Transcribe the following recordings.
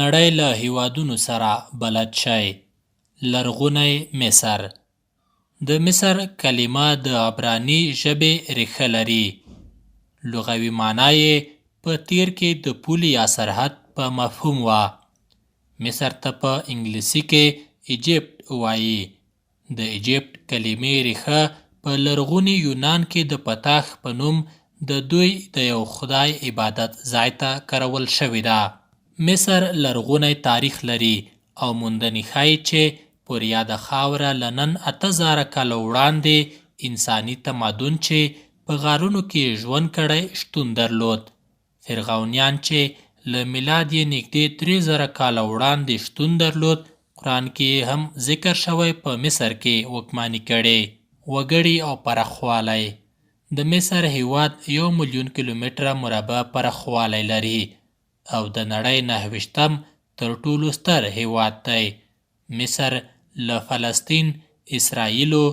نړۍ له هیوادونو سره بلد شئ. لرغونی مصر. د مصر کلمه د عبراني ژبې ریښه لري. لغوي معنی یې په تیر کې د پول یا سرحد په مفهوم وه. مصر ته په انګلیسي کې ایجپت وایي. د ایجپت کلمې ریښه په لرغوني یونان کې د پتاخ په نوم د دوی د یو خدای عبادت ځای ته کارول شوې ده. مصر لرغونی تاریخ لري او موندنې ښایي چې پر یاده خاوره له نن 8000 کاله وړاندې انساني تمدن چې په غارونو کې ژوند کړی شتون درلود. فرعونیان چې له میلاد یې نږدې 3000 کاله وړاندې شتون درلود، قرآن کې هم ذکر شوی په مصر کې واکمني کړې. وګړي او پراخوالی. د مصر هیواد 1 ملیون کیلومتره مربع پراخوالی لري او د نړۍ 9 تر ټولو ستر هیواد دی. مصر له فلسطین، اسرائیلو،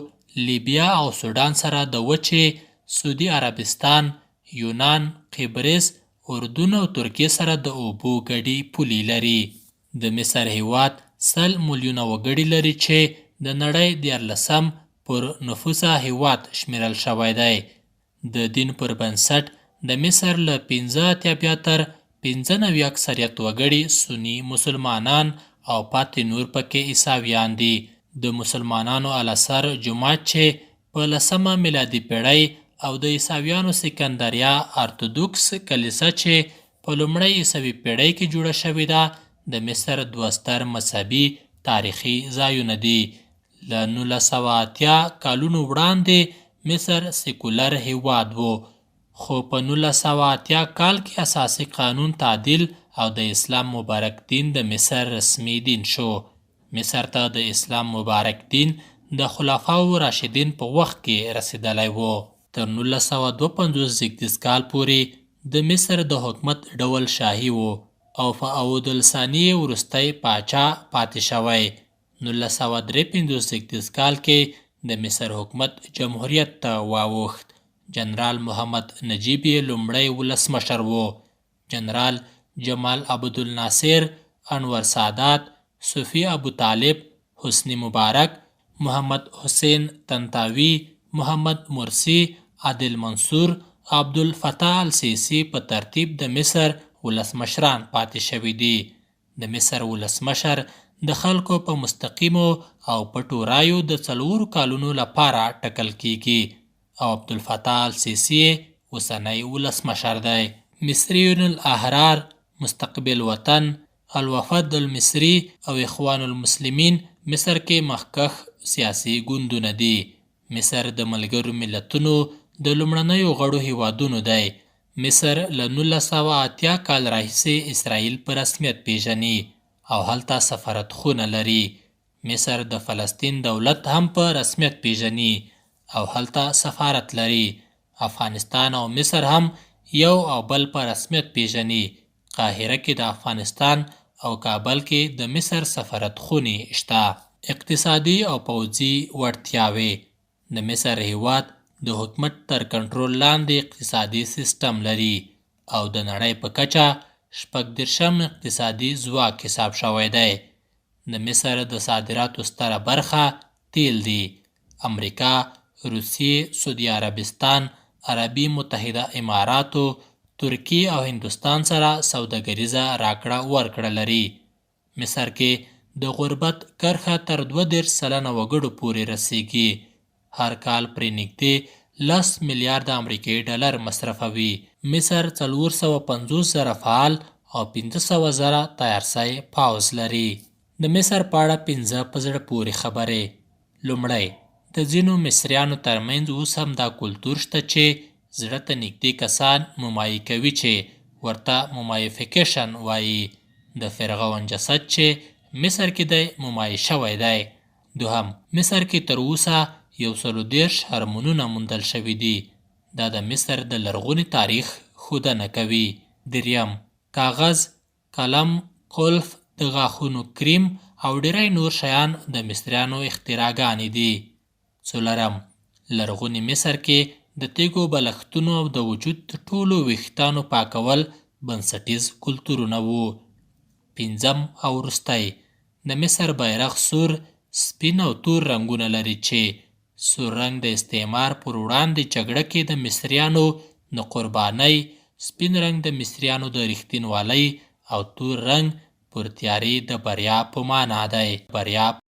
لیبیا او سودان سره د وچې سعودي عربستان، یونان، قبرس، اردن او ترکیه سره د اوبو ګډې پولې لري. د مصر هیواد 100 میلیونه وګړي لري چې د نړۍ 14 پر نفوسه هیواد شمیرل شوی دی. د دین پر بنسټ د مصر له 15 تر 95 اکثریت وګړي سنی مسلمانان او پاتې نور پکې عیسویان دي. د مسلمانانو الاثر جومات چې په 10مه میلادي پیړۍ او د عیسویانو سکندریه ارتودوکس کلیسا چې په لومړۍ عیسوي پیړۍ کې جوړه شوې ده د مصر 2 ستر مذهبي تاریخي ځایونه دي. له 1980 کالونو وړاندې مصر سیکولر هیواد و، خو په 1980 کال کې اساسي قانون تعدیل او د اسلام مبارک دین د مصر رسمي دین شو. مصر ته د اسلام مبارک دین د خلفاو راشدین په وخت کې رسیدلی و. تر 1952 زیږدیز کال پورې د مصر د حکومت ډول شاهي و او فعود الثاني وروستی پاچا پاتې شوی. 1953 زیږدیز کال کې د مصر حکومت جمهوریت ته واوښت. جنرال محمد نجیب یې لومړی ولسمشر و. جنرال جمال عبدالناصر، انور سادات، صوفي ابو طالب، حسني مبارک، محمد حسین طنطاوي، محمد مرسي، عادل منصور، عبدالفتاح السیسی په ترتیب د مصر ولسمشران پاتې شوي دي. د مصر ولسمشر د خلکو په مستقیمو او پټو رایو د 4 کالونو لپاره ټاکل کیږي او عبدالفتاح السیسی اوسنی ولسمشر دی. مصریون الاحرار، مستقبل وطن، الوفد المصري او اخوان المسلمین مصر کې مخکښ سیاسي ګوندونه دي. مصر د ملګرو ملتونو د لومړنیو غړو هیوادونو دی. مصر له 1980 کال راهیسې اسرائیل په رسمیت پیژني او هلته سفارتخونه لري. مصر د فلسطین دولت هم په رسمیت پیژني او هلته سفارت لري. افغانستان او مصر هم یو او بل په رسمیت پیژني. قاهره کې د افغانستان او کابل کې د مصر سفارتخونې شته. اقتصادي او پوځي وړتیاوې. د مصر هیواد د حکومت تر کنټرول لاندې اقتصادي سیستم لري او د نړۍ په کچه 40 اقتصادي ځواک حساب شوی دی. د مصر د صادراتو ستره برخه تیل دی. امریکا، روسیې، سعودي عربستان، عربي متحده اماراتو، ترکیه او هندوستان سره سوداګریزه راکړه ورکړه لري. مصر کې د غربت کرښه تر 32% وګړو پورې رسیږي. هر کال پرې نږدې 10 میلیارد امریکایي ډالر مصرفوي. مصر 450,000 فعال او 500,000 تیار شوی پوځ لري. د مصر په اړه 5 په زړه پورې خبرې. لومړی، د ځینو مصریانو ترمنځ اوس هم دا کلتور شته چې زړه ته نږدې کسان ممایي کوي چې ورته ممایفیکیشن وایي. د فرعون جسد چې مصر کې دی ممایي شوی دی. دوهم، مصر کې تر اوسه 130 هرمونونه موندل شوي دي. دا د مصر د لرغوني تاریخ ښودنه کوي. دریم، کاغذ، قلم، قلف، د غاښونو کریم او ډیری نور شیان د مصریانو اختراعګانې دي. څلورم، لرغوني مصر کې د تیږو بالښتونو او د وجود ټولو ویښتانو پاکول بنسټیز کلتورونه وو. پنځم او وروستی د مصر بیرغ سور، سپین او تور رنګونه لري چې سور رنګ د استعمار پر وړاندې جګړه کې د مصریانو د قربانۍ، سپین رنګ د مصریانو د رښتینولۍ او تور رنګ پر تیاري د بریا په معنا دی. بریا